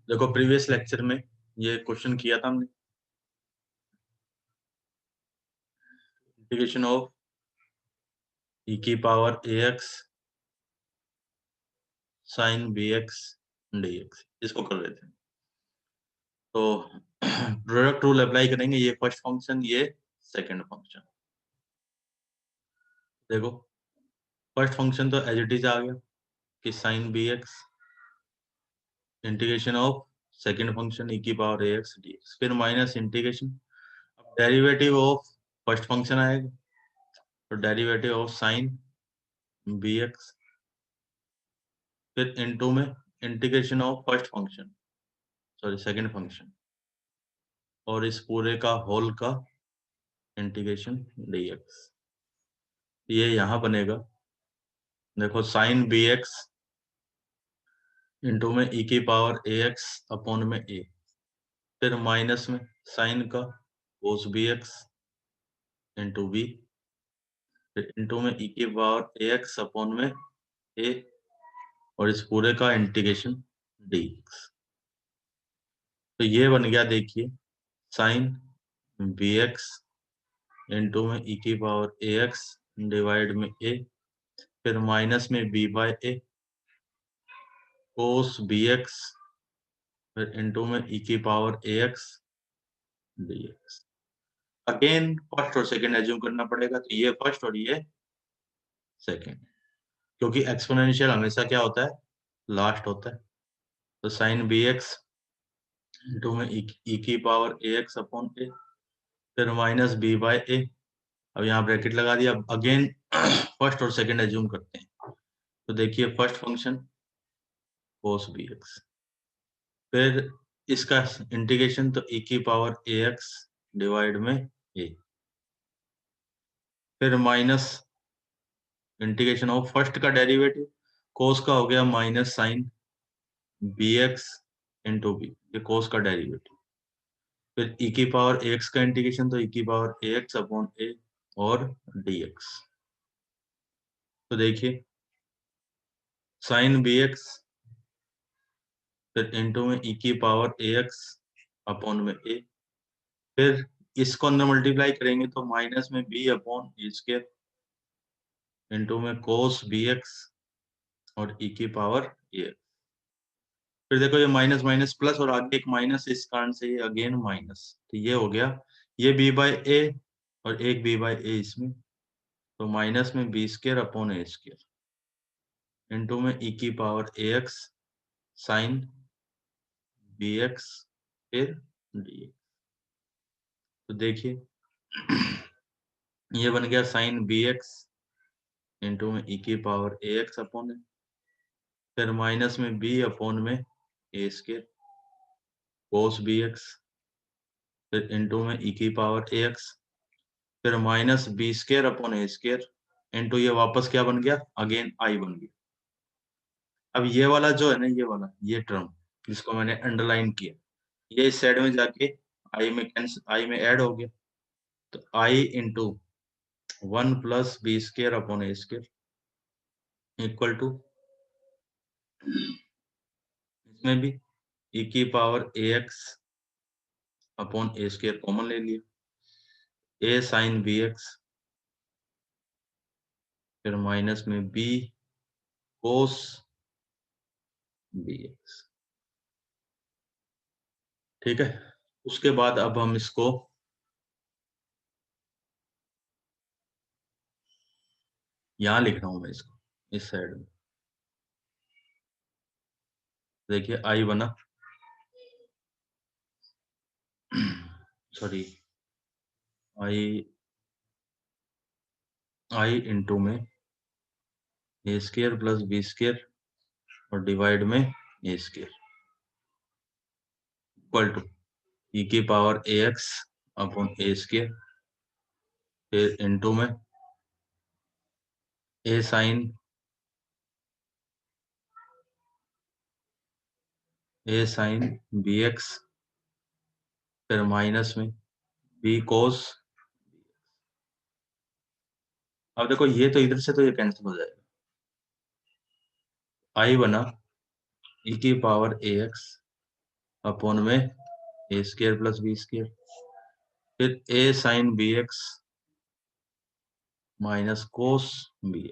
देखो previous lecture में ये क्वेश्चन किया था हमने, इंटीग्रेशन ऑफ e की power ax sin bx dx, इसको कर रहे थे। तो प्रोडक्ट रूल अप्लाई करेंगे, ये फर्स्ट फंक्शन, ये सेकंड फंक्शन। देखो फर्स्ट फंक्शन तो एज इट इज आ गया कि sin bx integration of second function e की पावर ax dx, फिर minus integration, derivative of first function आएगा, तो डेरिवेटिव ऑफ sin bx, फिर इनटू में integration of first function, sorry second function, और इस पूरे का होल का इंटीग्रेशन dx। ये यहां बनेगा, देखो साइन bx इंटू में e की पावर ax अपॉन में a, फिर माइनस में साइन का cos bx इंटू b, फिर इंटू में e की पावर ax अपॉन में a, और इस पूरे का इंटीग्रेशन dx। तो ये बन गया, देखिए साइन bx इंटू में e की पावर ax डिवाइड में a, फिर माइनस में b by a cos bx, फिर इंटू में e की power ax dx। Again first और सेकंड एज्यूम करना पड़ेगा, तो ये फर्स्ट और ये सेकंड, क्योंकि एक्सपोनेंशियल हमेशा क्या होता है, लास्ट होता है। तो साइन bx इंटू में e की पावर ax अपॉन a, फिर माइनस b बाय a, अब यहाँ ब्रैकेट लगा दिया। अगेन फर्स्ट और सेकंड एज्यूम करते हैं, तो देखिए फर्स्ट फंक्शन cos bx, फिर इसका इंटीग्रेशन, तो e की पावर ax डिवाइड में a, फिर माइनस इंटीग्रेशन ऑफ फर्स्ट का डेरिवेटिव, कोस का हो गया minus sine bx into B, ये कोस का डेरिवेटिव, फिर e की पावर ax का इंटीग्रेशन, तो e की पावर ax अपॉन a और dx। तो देखिए साइन bx, फिर इंटू में e की पावर ax अपॉन में a, फिर इसको अंदर मल्टीप्लाई करेंगे तो माइनस में b upon A square into में कोस bx और e की पावर a। फिर देखो ये माइनस माइनस प्लस, और आगे एक माइनस, इस कारण से ये अगेन माइनस, तो ये हो गया ये b बाय a और एक b बाय a इसमें, तो माइनस में b square upon A square into में e की पावर ax साइन bx फिर dx। तो देखिए ये बन गया साइन bx इंटू में e की पावर ax अपॉन ए, फिर माइनस में b अपॉन में ए स्क्वायर कोस bx, फिर इंटू में e की पावर ax, फिर minus B square upon A square into ये वापस क्या बन गया, अगेन आई बन गया। अब ये वाला जो है ना, ये वाला ये टर्म जिसको मैंने अंडरलाइन किया, ये इस साइड में जाके आई में कैंसिल, आई में ऐड हो गया, तो I into 1 + B square upon A square equal to, इसमें भी e की power ax upon A square common ले लिया, a साइन bx, फिर माइनस में b कोस bx। ठीक है, उसके बाद अब हम इसको यहां लिख रहा हूं मैं, इसको इस साइड में देखिए आई बना, सॉरी आई, आई इंटू में ए स्क्वायर प्लस बी स्क्वायर और डिवाइड में ए स्क्वायर इक्वल टू ई की power A X upon A square, फिर इंटू में ए साइन बी एक्स, फिर माइनस में बी कोस। अब देखो ये तो इधर से तो ये कैंसिल हो जाएगा, आई बना ई की पावर ए एक्स अपॉन में ए स्क्वायर प्लस बी स्क्वायर, फिर A sine B X minus cos B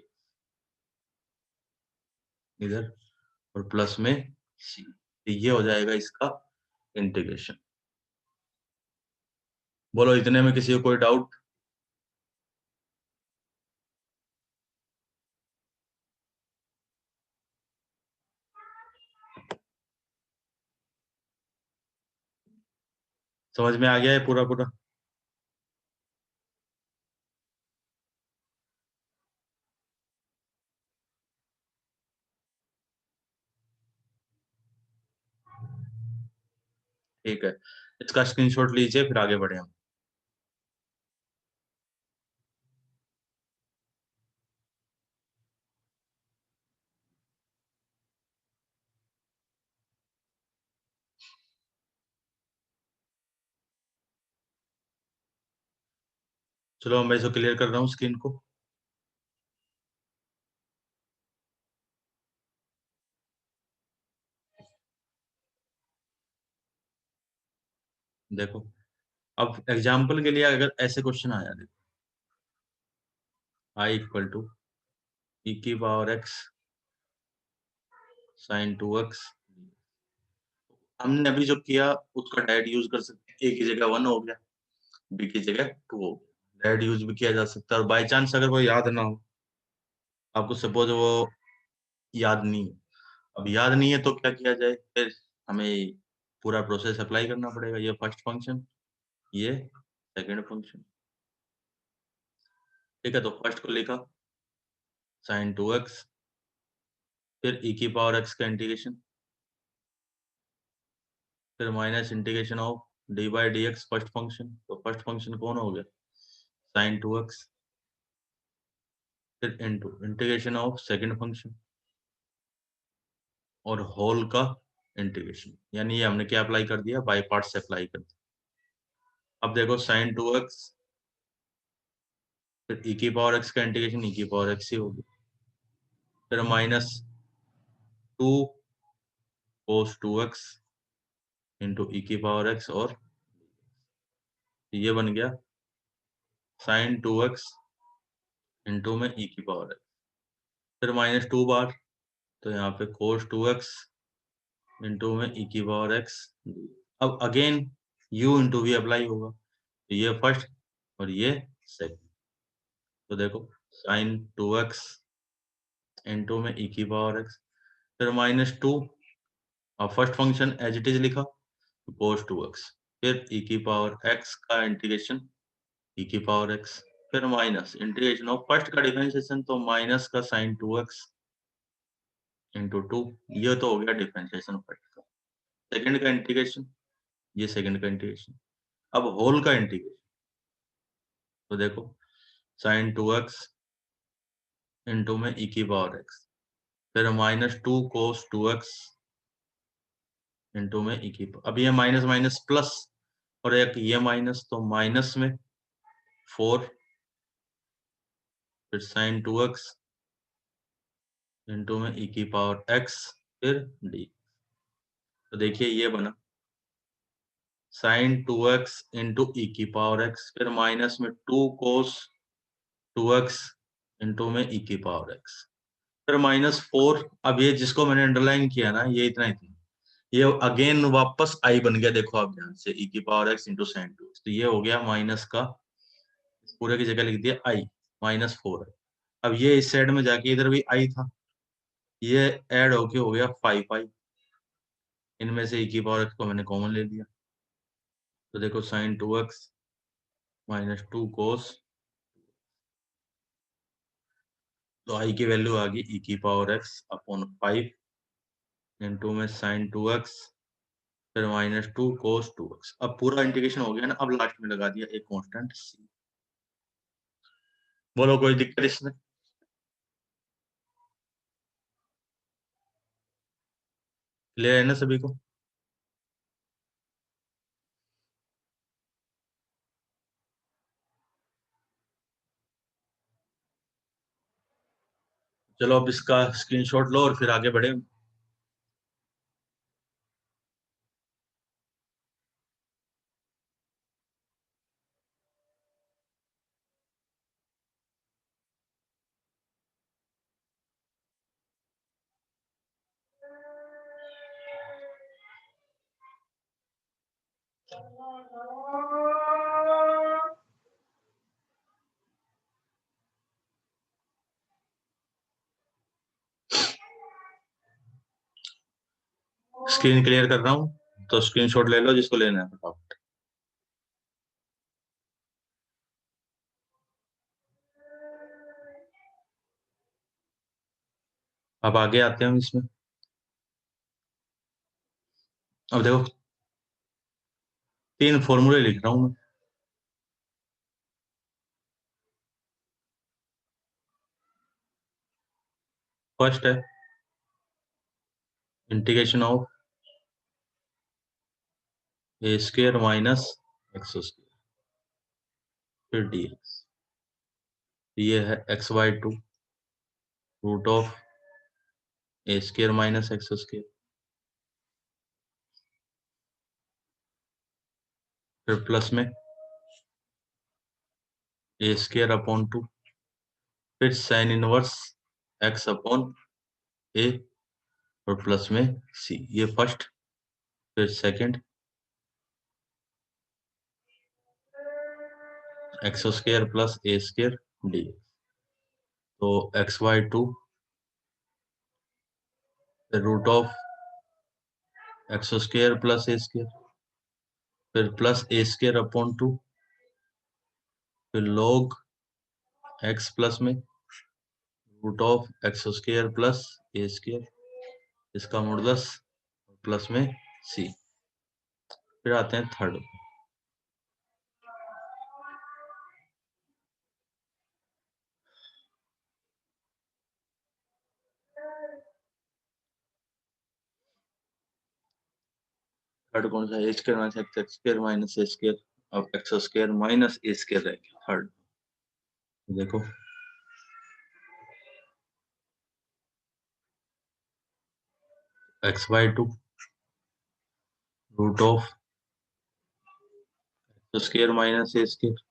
इधर, और प्लस में सी। तो ये हो जाएगा इसका इंटीग्रेशन। बोलो इतने में किसी को कोई डाउट? समझ में आ गया है पूरा पूरा? ठीक है, इसका स्क्रीनशॉट लीजिए, फिर आगे बढ़े हम। चलो मैं इसको क्लियर कर रहा हूँ स्क्रीन को। देखो, अब एग्जाम्पल के लिए अगर ऐसे क्वेश्चन आया, देखो आई इक्वल टू ई की पावर एक्स साइन 2x, हमने अभी जो किया उसका डायरेक्ट यूज कर सकते हैं। ए की जगह 1 हो गया, बी की जगह 2 हो गया, डायरेक्ट यूज भी किया जा सकता है। और बाई चांस अगर वो याद ना हो आपको, सपोज वो याद नहीं है, अब याद नहीं है तो क्या किया जाए फिर? हमें पूरा प्रोसेस अप्लाई करना पड़ेगा। ये फर्स्ट फंक्शन, ये सेकंड फंक्शन। ठीक है, तो फर्स्ट को लिखा साइन 2x, फिर ई की पावर एक्स का इंटीग्रेशन, फिर minus integration of D by D x first function. तो फर्स्ट फंक्शन कौन हो गया? साइन 2x, फिर into integration of second function और होल का इंटीग्रेशन। यानी ये हमने क्या अप्लाई कर दिया? बाई पार्ट से अप्लाई कर दिया। अब देखो साइन 2x, फिर ई की पावर एक्स का इंटीग्रेशन ई की पावर एक्स ही होगी, फिर माइनस 2 कोस 2x इंटू ई की पावर एक्स, और ये बन गया साइन 2x इंटू में ई की पावर एक्स, फिर माइनस 2 बार, तो यहाँ पे कोस 2x इंटू में ई की पावर एक्स। अब again u into v apply होगा, तो ये फर्स्ट और ये सेकंड। तो देखो साइन 2x इंटू में ई की पावर एक्स, फिर माइनस 2, और first function as it is लिखा कोस 2x, फिर ई की पावर x का इंटीग्रेशन ई की पावर x, फिर माइनस इंटीग्रेशन ऑफ फर्स्ट का डिफरेंशिएशन, तो माइनस का साइन 2x इंटू 2। ये तो हो गया डिफरेंशिएशन फर्स्ट का। सेकंड का इंटीग्रेशन, ये सेकंड का इंटीग्रेशन। अब होल का इंटीग्रेशन, तो देखो साइन 2x इंटू में ई की पावर x, फिर माइनस 2 कोस 2x इंटू में ई की। अब ये माइनस माइनस प्लस, और एक ये माइनस, तो माइनस में 4, फिर साइन 2x इंटू में ई की पावर x, फिर डी। तो देखिए ये बना साइन 2x इंटू ई की पावर x, फिर माइनस में 2 कोस 2x इंटू में ई की पावर x, फिर माइनस 4। अब ये जिसको मैंने अंडरलाइन किया ना, ये इतना इतना, ये अगेन वापस आई बन गया। देखो आप ध्यान से, ई की power x into sine 2x, तो ये हो गया माइनस का, पूरे की जगह लिख दिया आई, -4 है। अब ये इस साइड में जाके इधर भी आई था, ये ऐड होके हो गया 5 आई। इनमें से ई की पावर x को मैंने कॉमन ले लिया, तो देखो साइन 2x माइनस 2 कोस, तो आई की वैल्यू आ गई ई की पावर x अपॉन 5 इंटू में साइन 2x, फिर -2 कोस 2x। अब पूरा इंटीग्रेशन हो गया ना, अब लास्ट में लगा दिया एक कांस्टेंट c। बोलो कोई दिक्कत इसमें? क्लियर है ना सभी को? चलो अब इसका स्क्रीनशॉट लो और फिर आगे बढ़े। स्क्रीन क्लियर कर रहा हूँ तो स्क्रीनशॉट ले लो जिसको लेना है फटाफट। अब आगे आते हैं हम इसमें। अब देखो 3 फॉर्मूले लिख रहा हूं मैं। फर्स्ट है integration of A square minus x square फिर डी एक्स। ये है x by two root of A square minus x square फिर प्लस में ए स्क्वायर अपॉन टू फिर sine inverse x upon a और प्लस में सी। ये फर्स्ट। फिर सेकंड एक्स स्क्वायर प्लस ए स्क्वायर डी। तो x by two root of x square plus A square फिर plus ए square upon two फिर log X plus में root of x square plus A square इसका modulus plus में C. फिर आते हैं third. Third कौन सा? A square minus x square minus A square अब एक्स स्क्वायर माइनस ए स्क्वायर रहेगा थर्ड। देखो X by two root of x square minus A square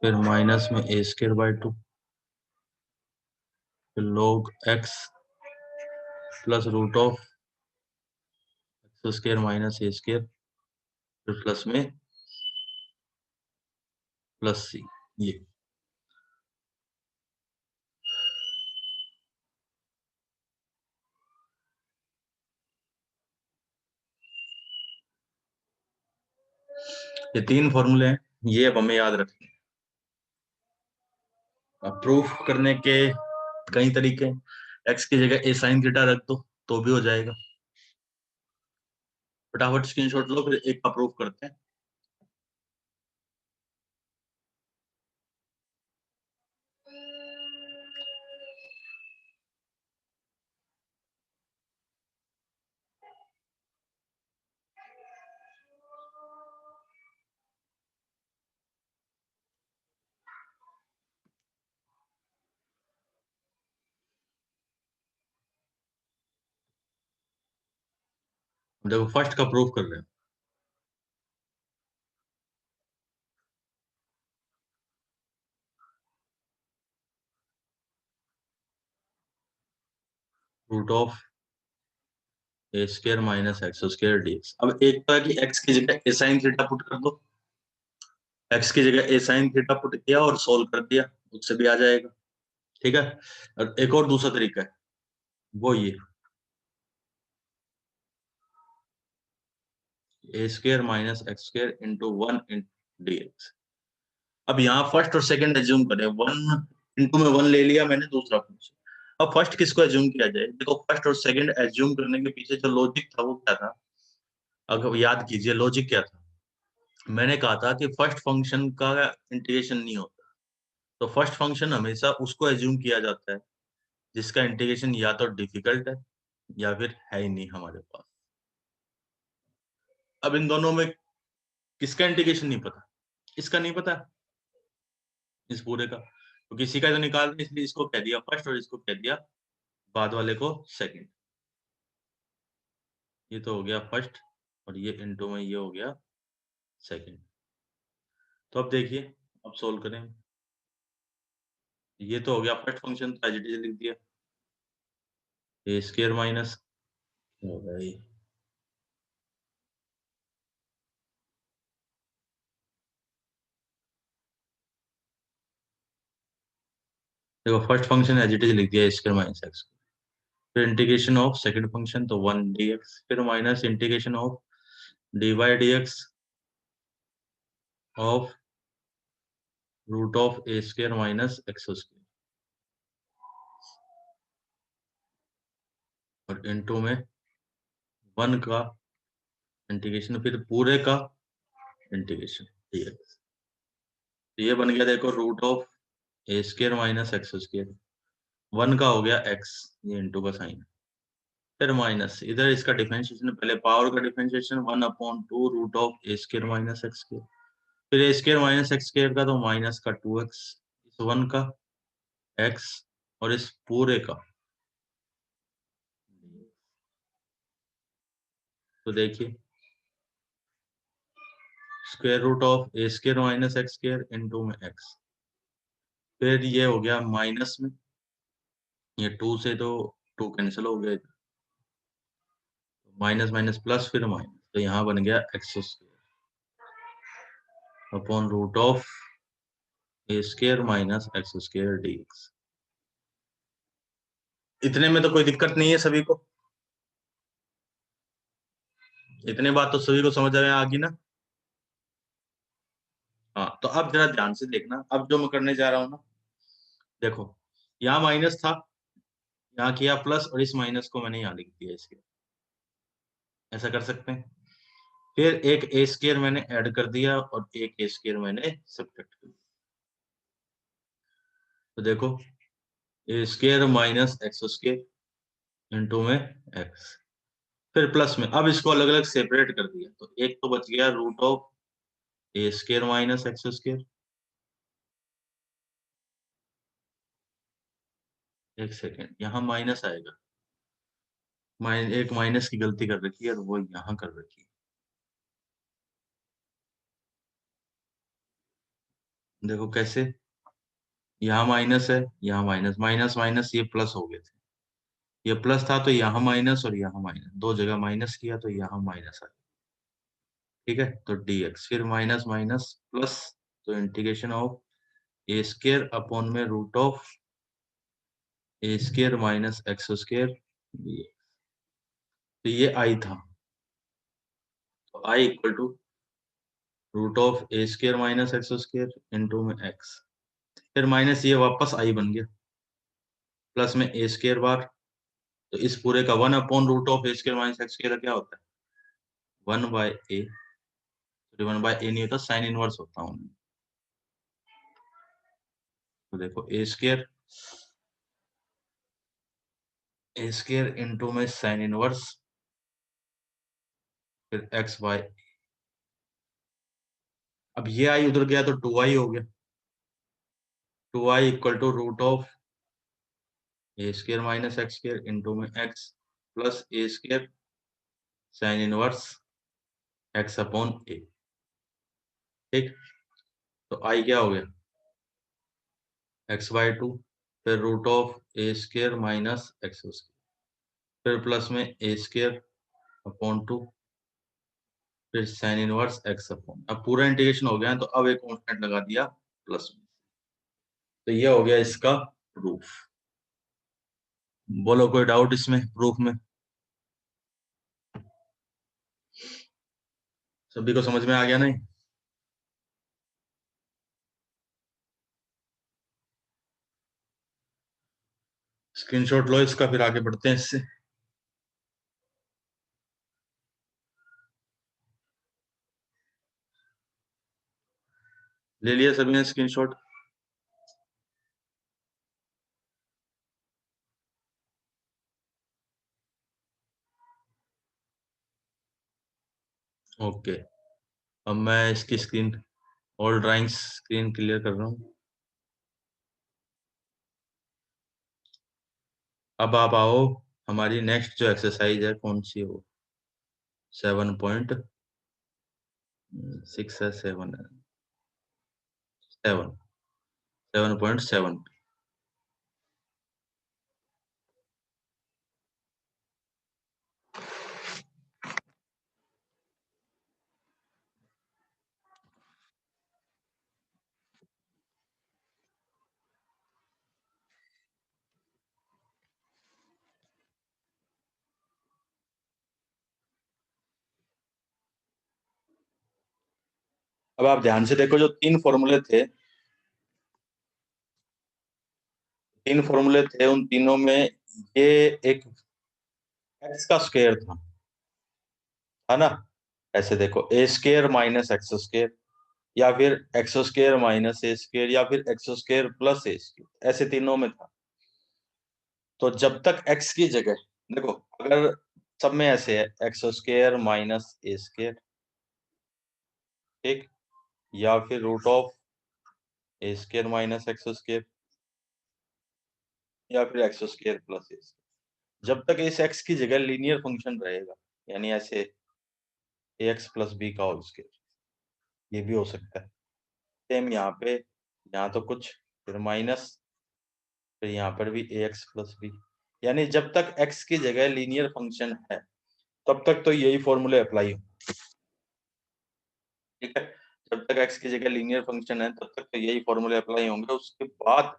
फिर माइनस में ए स्क्वायर बाई टू फिर log X plus root of x square minus A square फिर plus में plus सी। ये 3 फॉर्मूले हैं। ये अब हमें याद रखने हैं। अब प्रूफ करने के कई तरीके हैं। एक्स की जगह ए साइन थीटा रख दो तो भी हो जाएगा। फटाफट स्क्रीनशॉट लो फिर एक का प्रूफ करते हैं। देखो फर्स्ट का प्रूफ कर रहे हैं। Root of A square minus x square dx. अब एक तो है कि एक्स की जगह ए साइन थीटा पुट कर दो। एक्स की जगह ए साइन थीटा पुट किया और सोल्व कर दिया उससे भी आ जाएगा। ठीक है। और एक और दूसरा तरीका है वो ये A square minus x square into one in DX. अब यहाँ फर्स्ट और सेकंड एज्यूम करें। वन इंटू में वन ले लिया मैंने दूसरा फंक्शन। अब फर्स्ट किसको एज्यूम किया जाए? देखो फर्स्ट और सेकंड एज्यूम करने के पीछे जो लॉजिक था वो क्या था? अगर याद कीजिए लॉजिक क्या था। मैंने कहा था कि फर्स्ट फंक्शन का इंटीग्रेशन नहीं होता। तो फर्स्ट फंक्शन हमेशा उसको एज्यूम किया जाता है जिसका इंटीग्रेशन या तो डिफिकल्ट है या फिर है ही नहीं हमारे पास। अब इन दोनों में किसका इंटीग्रेशन नहीं पता? इसका नहीं पता इस पूरे का। तो किसी का तो निकाल रहे इसलिए इसको कह दिया फर्स्ट और इसको कह दिया बाद वाले को सेकंड। ये तो हो गया फर्स्ट और ये इनटू में ये हो गया सेकंड। तो अब देखिए अब सोल्व करें। ये तो हो गया फर्स्ट फंक्शन तो एज इट इज लिख दिया ए स्क्वायर माइनस हो गया ये देखो first function as it is लिख दिया स्क्वायर माइनस एक्स, फिर इंटीग्रेशन ऑफ सेकंड फंक्शन तो 1 dx, फिर minus integration of dy dx of root of A square minus x square, और इनटू में 1 का इंटीग्रेशन फिर पूरे का इंटीग्रेशन dx। तो ये बन गया देखो root of A square minus x square, 1 का हो गया x, ये इनटू का साइन, फिर माइनस इधर इसका डिफरेंशिएशन, पहले पावर का differentiation 1/2 root of A square minus x square, फिर a square minus x square का तो माइनस का 2x, इस 1 का x, और इस पूरे का। तो देखिए square root of A square minus x square into में x, फिर ये हो गया माइनस में, ये 2 से तो 2 कैंसिल हो गया, माइनस माइनस प्लस फिर माइनस, तो यहाँ बन गया x square upon root of A square minus x square dx। इतने में तो कोई दिक्कत नहीं है सभी को, इतने बात तो सभी को समझ आ गई ना। हाँ तो अब जरा ध्यान से देखना, अब जो मैं करने जा रहा हूँ ना, देखो यहाँ माइनस था, यहाँ किया प्लस, और इस माइनस को मैंने यहाँ लिख दिया इसके, ऐसा कर सकते हैं। फिर एक ए स्क्वायर मैंने ऐड कर दिया और एक ए स्क्वायर मैंने सब्ट्रैक्ट कर दिया। तो देखो A square minus x square into में एक्स, फिर प्लस में, अब इसको अलग अलग सेपरेट कर दिया, तो एक तो बच गया root of A square minus x square. एक सेकेंड, यहाँ माइनस आएगा, एक माइनस की गलती कर रखी है और वो यहाँ कर रखी है। देखो कैसे, यहाँ माइनस है, यहाँ माइनस, माइनस माइनस ये प्लस हो गए थे, ये प्लस था तो यहाँ माइनस और यहाँ माइनस, दो जगह माइनस किया तो यहाँ माइनस आ गया। ठीक है, तो dx फिर माइनस माइनस प्लस, तो integration of A square upon में root of A square minus x square, तो ये आई था, तो I equal to root of A square minus x square into में एक्स, फिर माइनस ये वापस आई बन गया, प्लस में ए स्क्वायर बार, तो इस पूरे का 1/रूट of A square minus x square क्या होता है 1/a, 1/a नहीं होता, साइन इनवर्स होता हूँ। तो देखो ए स्क्वायर इंटू में साइन इनवर्स, फिर x/, अब ये आई उधर गया तो 2i हो गया, 2i equal to root of A square minus x square into में x plus A square sine inverse x upon a। ठीक, तो i क्या हो गया x/2, फिर root of A square minus x square, फिर प्लस में ए स्क्वायर अपॉन 2, फिर साइन इनवर्स x अपॉन, अब पूरा इंटीग्रेशन हो गया तो अब एक कांस्टेंट लगा दिया प्लस में। तो ये हो गया इसका प्रूफ। बोलो कोई डाउट इसमें प्रूफ में, सभी को समझ में आ गया नहीं? स्क्रीनशॉट लो इसका, फिर आगे बढ़ते हैं इससे। ले लिया सभी ने स्क्रीनशॉट? ओके, अब मैं इसकी screen, all drawings screen clear कर रहा हूँ। अब आप आओ, हमारी नेक्स्ट जो एक्सरसाइज है कौन सी है वो 7.6 है, 7 है, 7.7। अब आप ध्यान से देखो, जो तीन फॉर्मूले थे, उन तीनों में ये एक एक्स का स्क्वायर था, है ना? ऐसे देखो, A square minus x square, या फिर एक्स स्क्वायर माइनस ए स्क्वायर, या फिर एक्स स्क्वायर प्लस ए स्क्वायर, ऐसे तीनों में था। तो जब तक एक्स की जगह, देखो अगर सब में ऐसे है एक्स स्क्वायर माइनस ए स्क्वायर, ठीक, या फिर root of A square minus x square, या फिर एक्स स्क्वायर प्लस ए स्क्वायर, जब तक इस एक्स की जगह लीनियर फंक्शन रहेगा, यानी ऐसे ए एक्स प्लस बी का होल स्क्वायर, ये भी हो सकता है। सेम यहाँ पे, यहाँ तो कुछ, फिर माइनस, फिर यहाँ पर भी ए एक्स प्लस बी, यानी जब तक एक्स की जगह लीनियर फंक्शन है तब तक तो यही फॉर्मूले अप्लाई हो, ठीक है? जब तक एक्स की जगह लीनियर फंक्शन है तब तक तो यही फॉर्मूले अप्लाई होंगे। उसके बाद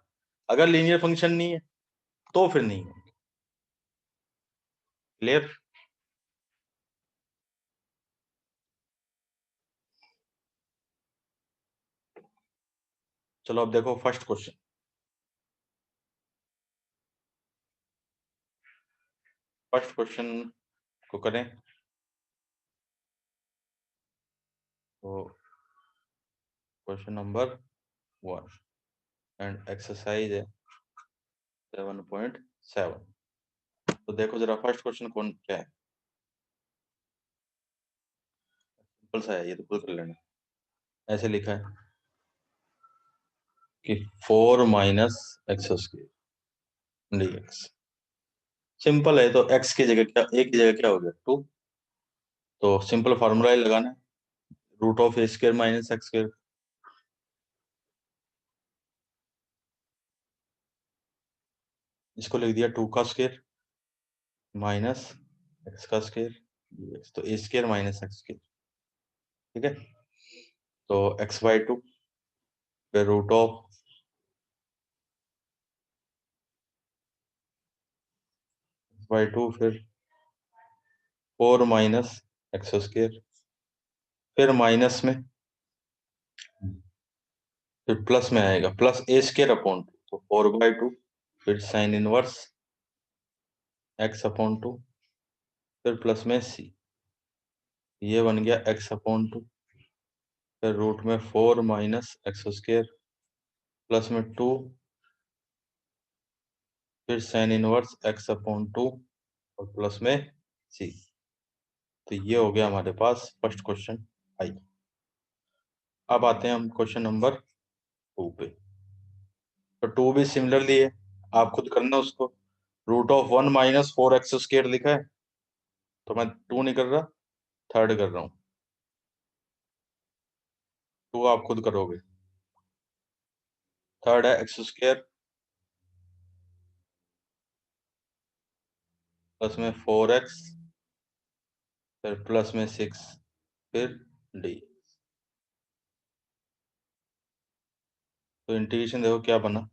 अगर लीनियर फंक्शन नहीं है तो फिर नहीं होंगे। क्लियर? चलो अब देखो फर्स्ट क्वेश्चन। फर्स्ट क्वेश्चन को करें तो क्वेश्चन नंबर 1 एंड एक्सरसाइज है 7.7। तो देखो जरा फर्स्ट क्वेश्चन कौन क्या है। सिंपल सा है, ये तो खुद कर लेना। ऐसे लिखा है कि 4 minus x square D x. Simple है, तो एक्स की जगह क्या, ए की जगह क्या हो गया 2, तो सिंपल फार्मूला ही लगाना है, root of A square minus x square. इसको लिख दिया 2 का स्क्वायर माइनस एक्स का स्क्वायर, तो a square minus x square, ठीक है? तो x/2, फिर रूट ऑफ x/2, फिर 4 माइनस एक्स स्क्वायर, फिर माइनस में, फिर प्लस में आएगा प्लस ए स्क्वायर अपॉन 2, तो 4/2, फिर साइन इनवर्स x/2, फिर प्लस में c, ये बन गया x/2, फिर रूट में 4 माइनस एक्स स्क्वायर, प्लस में 2, फिर साइन इनवर्स x/2 और प्लस में c। तो ये हो गया हमारे पास फर्स्ट क्वेश्चन आई। अब आते हैं हम क्वेश्चन नंबर 2 पे। तो 2 भी सिमिलरली है, आप खुद करना उसको। Root of 1 minus 4x square लिखा है, तो मैं 2 नहीं कर रहा, थर्ड कर रहा हूँ। 2 आप खुद करोगे, थर्ड है एक्स स्क्वायर प्लस में 4x, फिर प्लस में 6, फिर डी। तो इंटीग्रेशन देखो क्या बना,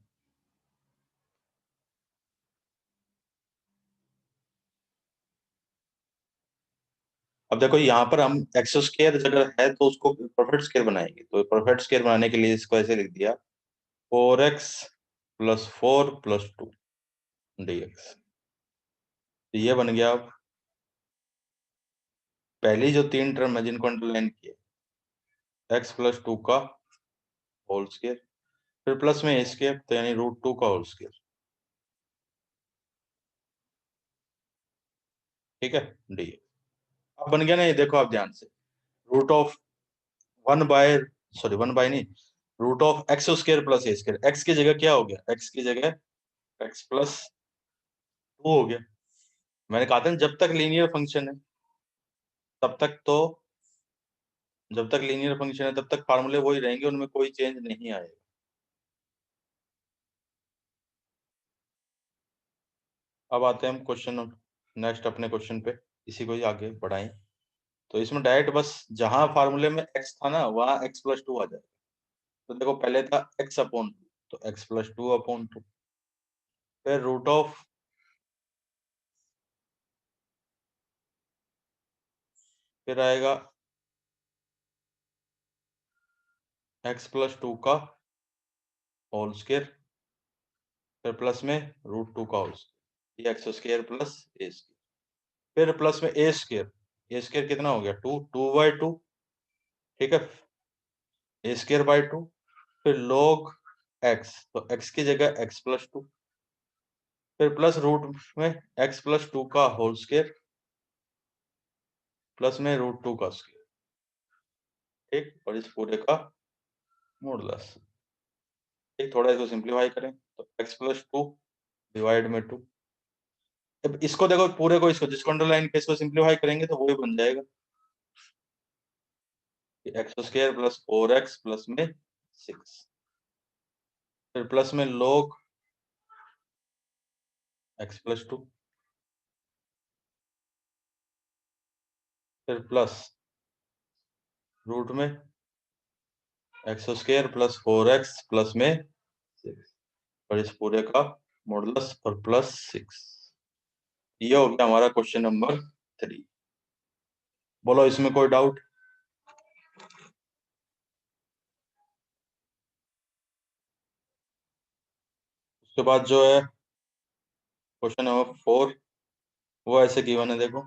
अब देखो यहाँ पर हम एक्स स्क्वायर अगर है तो उसको परफेक्ट स्क्वायर बनाएंगे, तो परफेक्ट स्क्वायर बनाने के लिए इसको ऐसे लिख दिया 4x प्लस 4 प्लस 2 dx। तो ये बन गया। अब पहली जो तीन टर्म है जिनको अंडरलाइन किया, x+2 का होल स्क्वायर, फिर प्लस में ए स्क्वायर, तो यानी √2 का होल स्क्वायर, ठीक है, डी। अब बन गया ना ये, देखो आप ध्यान से, root of 1 by, sorry 1 by नहीं, root of x square plus A square, X की जगह क्या हो गया, एक्स की जगह x+2 हो गया। मैंने कहा था ना, जब तक लीनियर फंक्शन है तब तक तो, जब तक लीनियर फंक्शन है तब तक फार्मूले वही रहेंगे, उनमें कोई चेंज नहीं आएगा। अब आते हैं हम क्वेश्चन नेक्स्ट अपने क्वेश्चन पे, इसी को ही आगे बढ़ाएं। तो इसमें डायरेक्ट बस जहां फार्मूले में x था ना वहां x+2 आ जाएगा। तो देखो पहले था x/2, तो x+2/2, फिर रूट ऑफ, फिर आएगा x+2 का होल स्क्वायर, फिर प्लस में √2 का होल स्क्वायर, ये x² प्लस a स्क्वायर, फिर प्लस में a स्क्वायर कितना हो गया 2/2, ठीक है, a²/2, फिर log x, तो x की जगह x+2, फिर प्लस रूट में x+2 का होल स्क्वायर प्लस में √2 का स्क्वायर, ठीक, और इस पूरे का मॉडुलस, ठीक, थोड़ा इसको सिंप्लीफाई करें तो x+2 डिवाइड में 2, अब इसको देखो पूरे को, इसको जिसको अंडरलाइन के इसको सिंप्लीफाई करेंगे तो वही बन जाएगा x² प्लस 4x प्लस में 6, फिर प्लस में log x+2, फिर प्लस रूट में x² प्लस 4x प्लस में 6, और इस पूरे का मॉडुलस और प्लस 6। ये हो गया हमारा क्वेश्चन नंबर 3। बोलो इसमें कोई डाउट? उसके बाद जो है क्वेश्चन नंबर 4, वो ऐसे गिवन है, देखो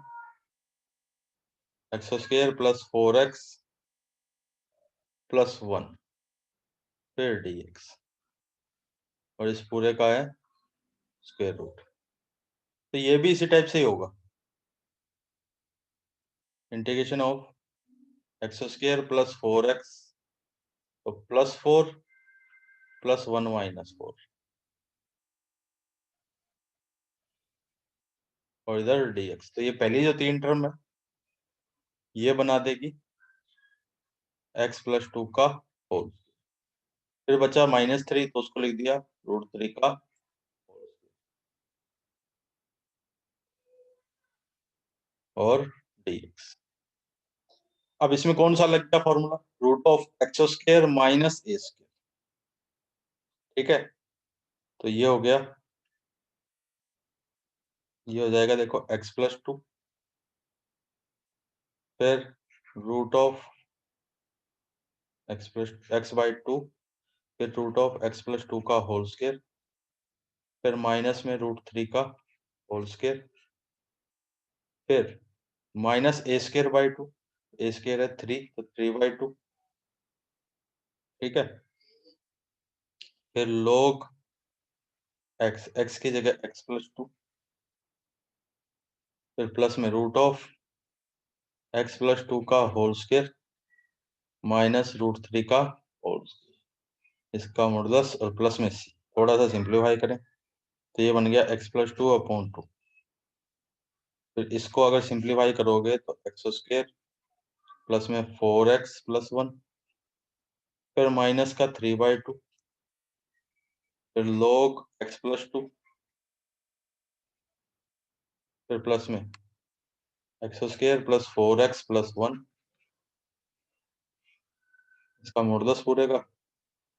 x² प्लस 4x प्लस 1 फिर dx, और इस पूरे का है स्क्वायर रूट, तो ये भी इसी टाइप से ही होगा, integration of x² plus 4x, तो प्लस 4 प्लस 1 माइनस 4, और इधर dx, तो ये पहली जो 3 टर्म है ये बना देगी x+2 का होल, फिर बचा -3, तो उसको लिख दिया √3 का और dx। अब इसमें कौन सा लग गया फॉर्मूला, √(x² माइनस a²), ठीक है, तो ये हो गया, ये हो जाएगा देखो x+2, फिर x/2, फिर x+2 का होल स्क्वायर, फिर माइनस में √3 का होल स्क्वायर, फिर माइनस a²/2, a² है 3, तो 3/2, ठीक है, फिर log x की जगह x+2, फिर प्लस में x+2 का होल स्क्वायर माइनस √3 का होल स्क्वायर, इसका मॉडुलस और प्लस में c, थोड़ा सा सिंप्लीफाई करें तो ये बन गया x+2/2, फिर इसको अगर सिंप्लीफाई करोगे तो x² प्लस में 4x प्लस 1, फिर माइनस का 3/2, फिर log x+2, फिर प्लस में x² प्लस 4x प्लस 1, इसका मॉडुलस पूरे का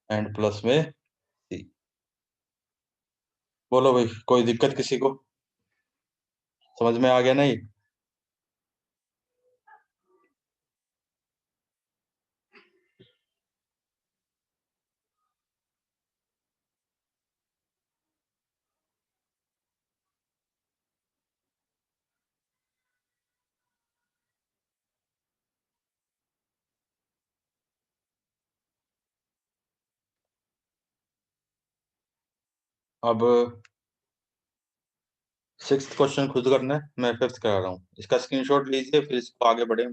एंड प्लस में c। बोलो भाई कोई दिक्कत किसी को, समझ में आ गया नहीं? अब 6th क्वेश्चन खुद करना है, मैं 5th करा रहा हूँ, इसका स्क्रीनशॉट लीजिए फिर इसको आगे बढ़े।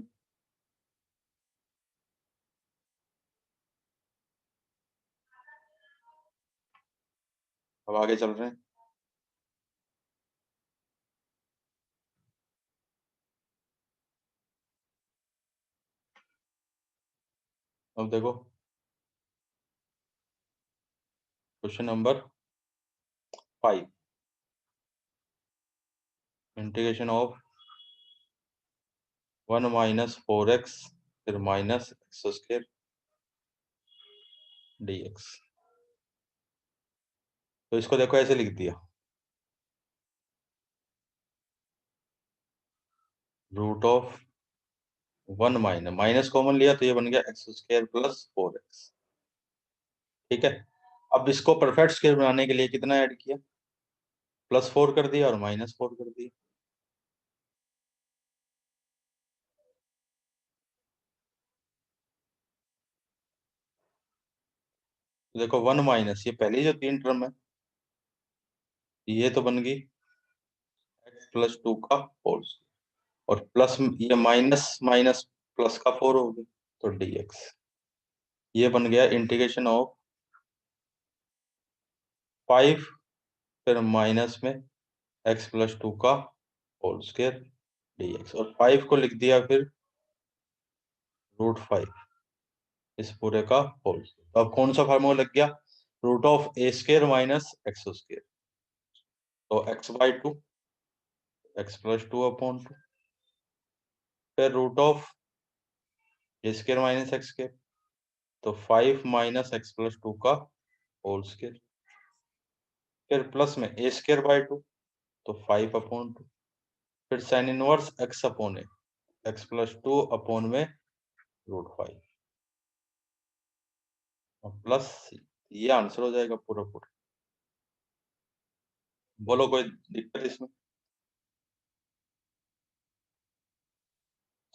अब आगे चल रहे हैं, अब देखो question number 5, integration of 1 minus 4x फिर माइनस x² dx, तो इसको देखो ऐसे लिख दिया, √(1 माइनस कॉमन लिया तो ये बन गया x² प्लस 4x, ठीक है। अब इसको परफेक्ट स्क्वायर बनाने के लिए कितना ऐड किया, +4 कर दिया और -4 कर दिया। तो देखो 1 माइनस, ये पहली जो 3 टर्म है ये तो बन गई x+2 का होल, और प्लस ये माइनस माइनस प्लस का 4 हो गया, तो dx। ये बन गया इंटीग्रेशन ऑफ 5, फिर माइनस में x+2 का होल स्क्वायर dx, और 5 को लिख दिया फिर √5 इस पूरे का होल। तो अब कौन सा फार्मूला लग गया, √a² माइनस x², तो x/2 x+2/2, फिर √a² माइनस x², तो 5 माइनस x+2 का होल स्क्वायर, फिर प्लस में a²/2, तो 5/2, फिर sine inverse x/a, x+2 upon में √5 प्लस, ये आंसर हो जाएगा पूरा पूरा। बोलो कोई दिक्कत इसमें,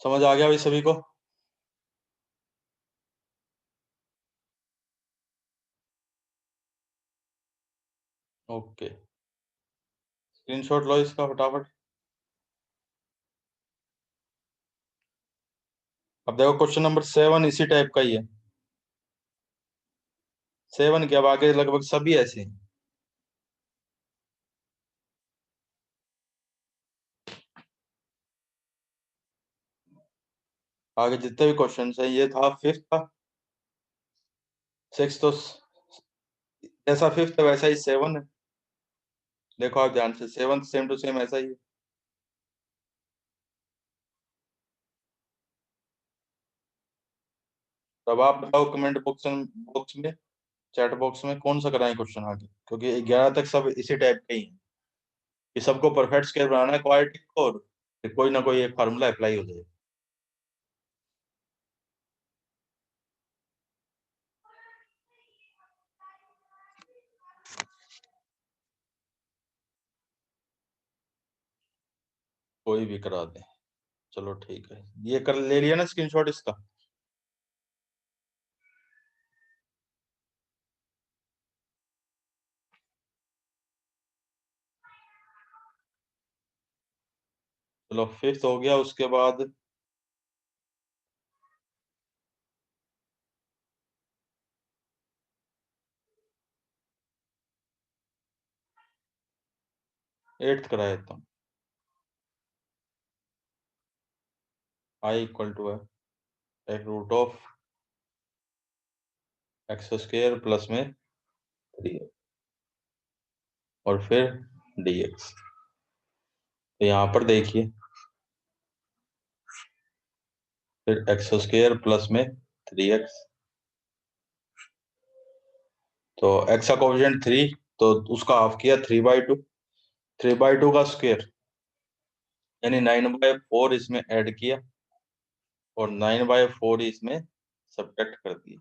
समझ आ गया भाई सभी को? ओके, स्क्रीनशॉट लो इसका फटाफट। अब देखो क्वेश्चन नंबर 7 इसी टाइप का ही है। 7 के अब आगे लगभग सभी ऐसे हैं। आगे जितने भी क्वेश्चन है, ये था 5th का, 6 तो जैसा 5th है वैसा ही 7 है। देखो आप ध्यान से, 7 सेम टू सेम ऐसा ही है। तब आप बताओ कमेंट बॉक्स बॉक्स में, चैट बॉक्स में कौन सा कराएं क्वेश्चन आगे, क्योंकि 11 तक सब इसी टाइप के ही हैं कि सबको परफेक्ट स्क्वायर बनाना है क्वाड्रेटिक को, और फिर कोई ना कोई एक फार्मूला अप्लाई हो जाए। कोई भी करा दे, चलो ठीक है। ये कर ले लिया ना स्क्रीनशॉट इसका? चलो 5th हो गया, उसके बाद 8th करा देता हूँ। i इक्वल टू है √(x² प्लस में 3 और फिर dx। तो यहाँ पर देखिए, फिर x² प्लस में 3x, तो x का कोएफिशिएंट 3, तो उसका हाफ किया 3/2, 3/2 का स्क्वायर यानी 9/4 इसमें ऐड किया, और 9/4 इसमें सब्ट्रैक्ट कर दिया।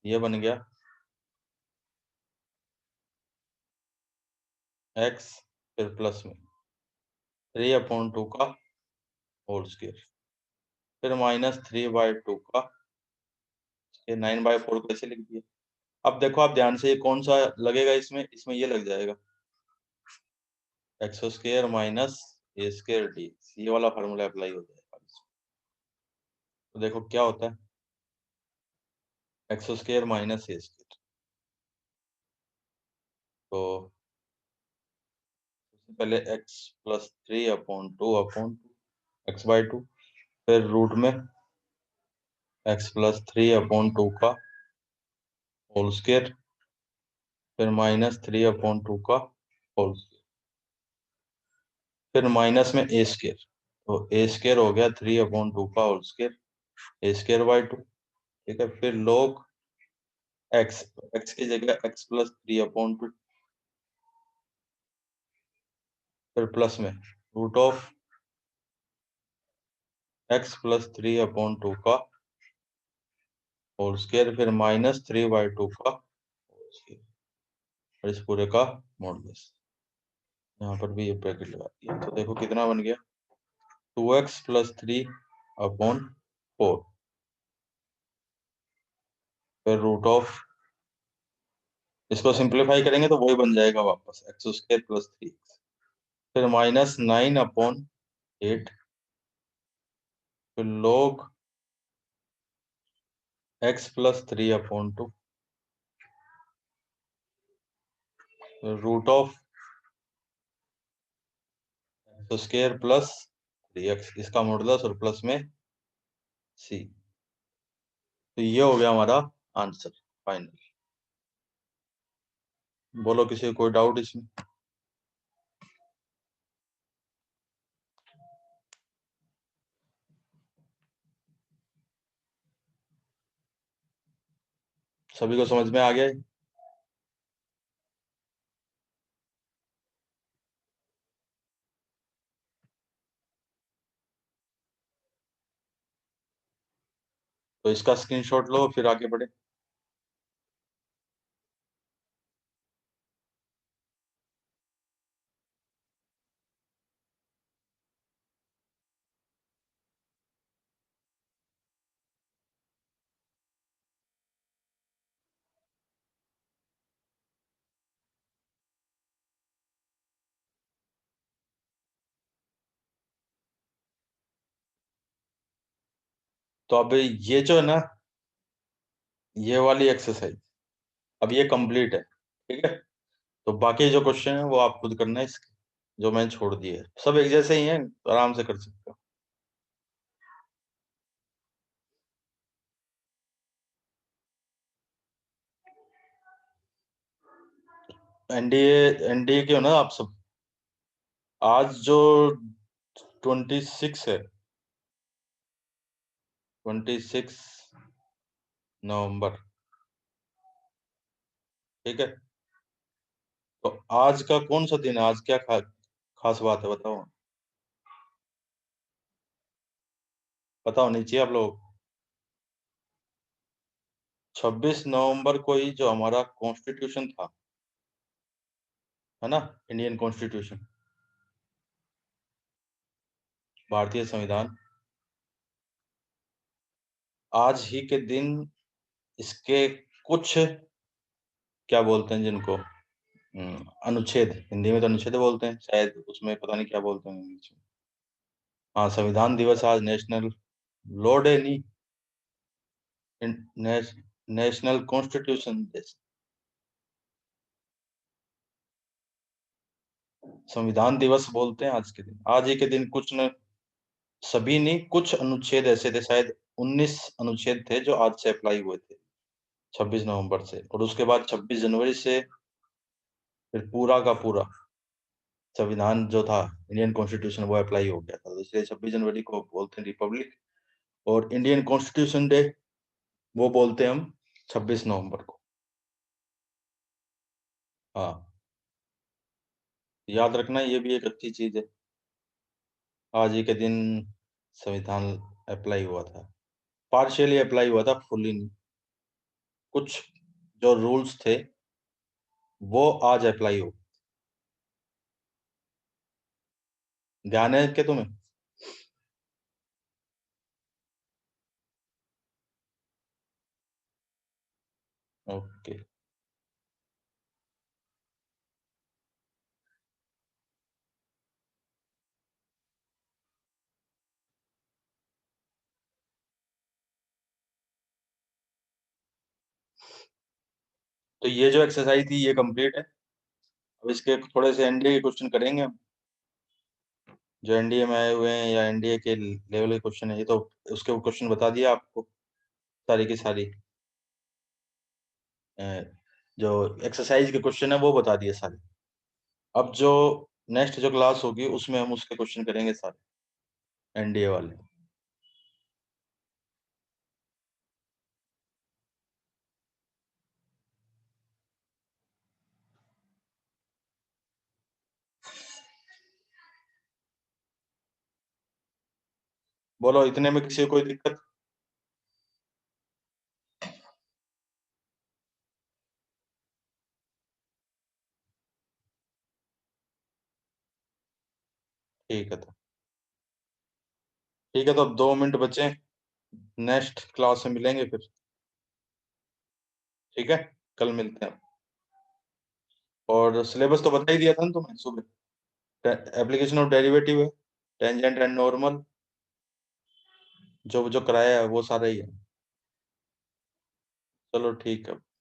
ये बन गया x, फिर प्लस में 3/2 का होल स्क्वायर, फिर -3/2 का, ये 9/4 कैसे लिख दिया। अब देखो आप ध्यान से, ये कौन सा लगेगा इसमें, इसमें ये लग जाएगा x² माइनस a² dx, ये वाला फार्मूला अप्लाई हो जाएगा। तो देखो क्या होता है, x² माइनस a², तो सबसे पहले x+3/2 x/2, फिर रूट में x+3/2 का होल स्क्वायर, फिर -3/2 का होल स्क्वायर, फिर माइनस में a², तो a² हो गया 3/2 का होल स्क्वायर, a²/2। ठीक है, फिर log x, x की जगह x+3/2, फिर प्लस में √(x+3/2 का होल स्क्वायर, फिर -3/2 का होल स्क्वायर, और इस पूरे का मॉडुलस। यहाँ पर भी ये ब्रैकेट लगा दिया, तो देखो कितना बन गया, 2x + 3/4, फिर √, इसको सिंप्लीफाई करेंगे तो वही बन जाएगा वापस, x² + 3x, फिर -9/8, फिर log x + 3/2, √x² + 3x, इसका मॉडुलस और प्लस में c। तो ये हो गया हमारा आंसर फाइनल। बोलो किसी को कोई डाउट इसमें? सभी को समझ में आ गया है? तो इसका स्क्रीनशॉट लो, फिर आगे बढ़े। तो अब ये जो है ना, ये वाली एक्सरसाइज अब ये कंप्लीट है, ठीक है। तो बाकी जो क्वेश्चन है वो आप खुद करना है, इसके जो मैंने छोड़ दिए है सब एक जैसे ही हैं, तो आराम से कर सकते हो। एनडीए, एनडीए के हो ना आप सब? आज जो 26 है, 26 नवंबर, ठीक है। तो आज का कौन सा दिन है, आज क्या खास बात है बताओ? पता होनी चाहिए आप लोग। 26 नवंबर को ही जो हमारा कॉन्स्टिट्यूशन था, है ना, इंडियन कॉन्स्टिट्यूशन, भारतीय संविधान, आज ही के दिन इसके कुछ, क्या बोलते हैं जिनको, अनुच्छेद, हिंदी में तो अनुच्छेद बोलते हैं शायद, उसमें पता नहीं क्या बोलते हैं इंग्लिश में। हाँ, संविधान दिवस आज नेशनल लॉ डे नहीं, नेशनल कॉन्स्टिट्यूशन डे, संविधान दिवस बोलते हैं आज के दिन। आज ही के दिन कुछ न, सभी नहीं, कुछ अनुच्छेद ऐसे थे, शायद 19 अनुच्छेद थे जो आज से अप्लाई हुए थे 26 नवंबर से, और उसके बाद 26 जनवरी से फिर पूरा का पूरा संविधान जो था, इंडियन कॉन्स्टिट्यूशन, वो अप्लाई हो गया था। तो इसलिए 26 जनवरी को बोलते हैं रिपब्लिक, और इंडियन कॉन्स्टिट्यूशन डे वो बोलते हैं हम 26 नवंबर को। हाँ, याद रखना, ये भी एक अच्छी चीज है, आज ही के दिन संविधान अप्लाई हुआ था, पार्शियली अप्लाई हुआ था, फुली नहीं। कुछ जो रूल्स थे वो आज अप्लाई हो, ध्यान है क्या तुम्हें? ओके। तो ये जो एक्सरसाइज थी ये कंप्लीट है। अब इसके थोड़े से एनडीए के क्वेश्चन करेंगे हम, जो एनडीए में आए हुए हैं या एनडीए के लेवल के क्वेश्चन है, ये तो उसके क्वेश्चन बता दिया आपको, सारी की सारी। अ, जो एक्सरसाइज के क्वेश्चन है वो बता दिए सारे। अब जो नेक्स्ट जो क्लास होगी उसमें हम उसके क्वेश्चन करेंगे सारे, एनडीए वाले। बोलो, इतने में किसी को कोई दिक्कत? ठीक है, तो ठीक है, तो अब 2 मिनट बचे। नेक्स्ट क्लास में मिलेंगे फिर। ठीक है, कल मिलते हैं। और सिलेबस तो बता ही दिया था ना तुम्हें सुबह। एप्लीकेशन ऑफ डेरिवेटिव है, टेंजेंट एंड नॉर्मल, जो जो कराया है वो सारा ही है। चलो ठीक है।